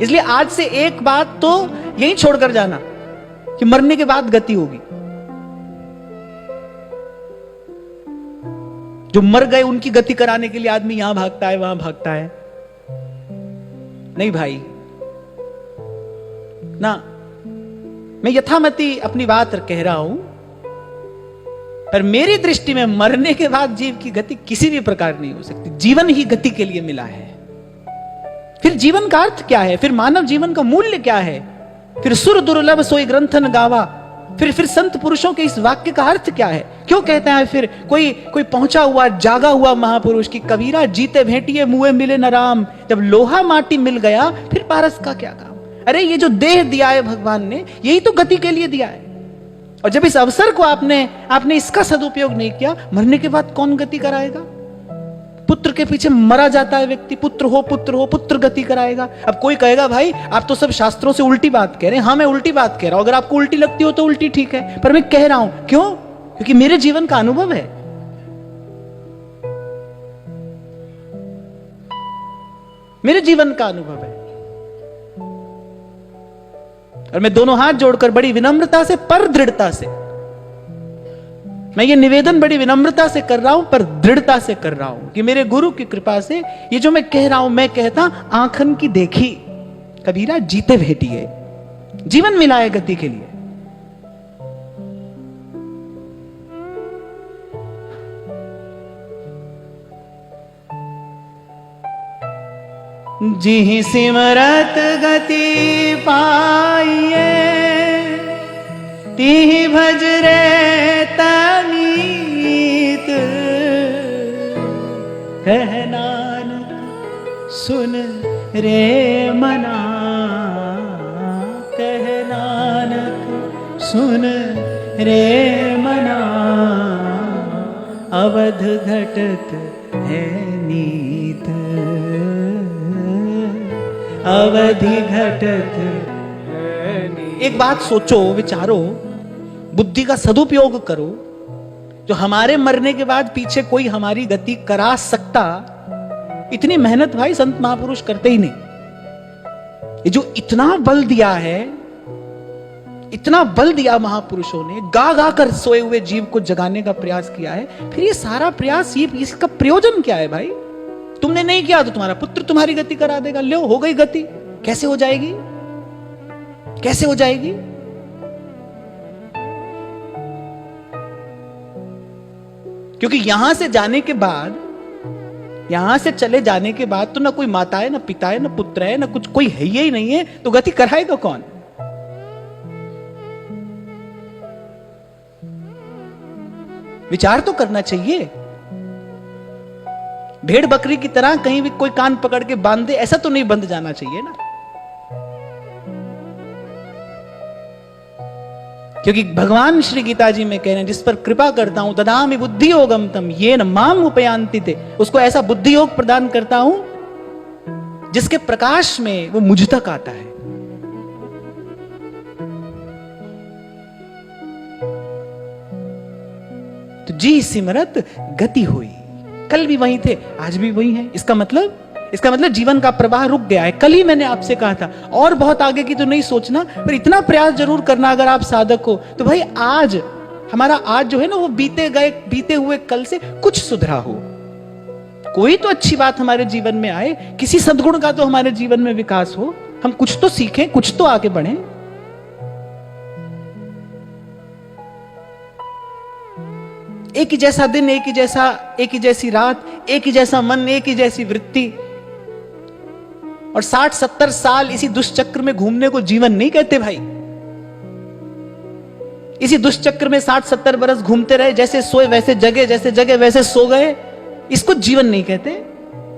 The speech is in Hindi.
इसलिए आज से एक बात तो यही छोड़कर जाना कि मरने के बाद गति होगी। जो मर गए उनकी गति कराने के लिए आदमी यहां भागता है, वहां भागता है। नहीं भाई ना, मैं यथामति अपनी बात कह रहा हूं, पर मेरी दृष्टि में मरने के बाद जीव की गति किसी भी प्रकार नहीं हो सकती। जीवन ही गति के लिए मिला है। फिर जीवन का अर्थ क्या है? फिर मानव जीवन का मूल्य क्या है? फिर सुर दुर्लभ सोई ग्रंथन गावा। फिर संत पुरुषों के इस वाक्य का अर्थ क्या है? क्यों कहते हैं फिर कोई पहुंचा हुआ जागा हुआ महापुरुष की कबीरा जीते भेंटिए मुए मिले न राम। जब लोहा माटी मिल गया फिर पारस का क्या काम? अरे ये जो देह दिया है भगवान ने, यही तो गति के लिए दिया है। और जब इस अवसर को आपने इसका सदुपयोग नहीं किया, मरने के बाद कौन गति कराएगा? पुत्र के पीछे मरा जाता है व्यक्ति, पुत्र हो पुत्र गति कराएगा। अब कोई कहेगा भाई आप तो सब शास्त्रों से उल्टी बात कह रहे हैं। हाँ, मैं उल्टी बात कह रहा हूं। अगर आपको उल्टी लगती हो तो उल्टी ठीक है, पर मैं कह रहा हूं क्यों? क्योंकि मेरे जीवन का अनुभव है। मेरे जीवन का अनुभव है। और मैं दोनों हाथ जोड़कर बड़ी विनम्रता से पर दृढ़ता से मैं ये निवेदन बड़ी विनम्रता से कर रहा हूं, पर दृढ़ता से कर रहा हूं कि मेरे गुरु की कृपा से ये जो मैं कह रहा हूं, मैं कहता आंखन की देखी कबीरा जीते भेटिए। जीवन मिला है गति के लिए। जी सिमरत गति पाइए तिहि भज रे तनीत। कह नानक सुन रे मना, कह नानक सुन रे मना। अवध घटत है नीत, अवधि घटत। एक बात सोचो, विचारो, बुद्धि का सदुपयोग करो। जो हमारे मरने के बाद पीछे कोई हमारी गति करा सकता, इतनी मेहनत भाई संत महापुरुष करते ही नहीं। ये जो इतना बल दिया है, इतना बल दिया महापुरुषों ने, गा गा कर सोए हुए जीव को जगाने का प्रयास किया है। फिर ये सारा प्रयास, ये इसका प्रयोजन क्या है भाई? तुमने नहीं किया तो तुम्हारा पुत्र तुम्हारी गति करा देगा। लो, हो गई गति। कैसे हो जाएगी? कैसे हो जाएगी? क्योंकि यहां से जाने के बाद, यहां से चले जाने के बाद तो ना कोई माता है, ना पिता है, ना पुत्र है, ना कुछ, कोई है ही नहीं है। तो गति कराएगा कौन? विचार तो करना चाहिए। भेड़ बकरी की तरह कहीं भी कोई कान पकड़ के बांध दे, ऐसा तो नहीं बंध जाना चाहिए ना। क्योंकि भगवान श्री गीता जी में कह रहे हैं, जिस पर कृपा करता हूं ददामि बुद्धि योगम तम येन माम उपयान्ति ते। उसको ऐसा बुद्धि योग प्रदान करता हूं जिसके प्रकाश में वो मुझ तक आता है। तो जी सिमरत गति हुई। कल भी वही थे, आज भी वही है। इसका मतलब जीवन का प्रवाह रुक गया है। कल ही मैंने आपसे कहा था, और बहुत आगे की तो नहीं सोचना, पर इतना प्रयास जरूर करना अगर आप साधक हो तो भाई आज हमारा आज जो है ना, वो बीते हुए कल से कुछ सुधरा हो। कोई तो अच्छी बात हमारे जीवन में आए, किसी सद्गुण का तो हमारे जीवन में विकास हो, हम कुछ तो सीखें, कुछ तो आगे बढ़ें। एक ही जैसा दिन, एक ही जैसी रात, एक ही जैसा मन, एक ही जैसी वृत्ति, और 60-70 साल इसी दुष्चक्र में घूमने को जीवन नहीं कहते भाई। इसी दुष्चक्र में 60-70 बरस घूमते रहे, जैसे सोए वैसे जगे, जैसे जगे वैसे सो गए, इसको जीवन नहीं कहते।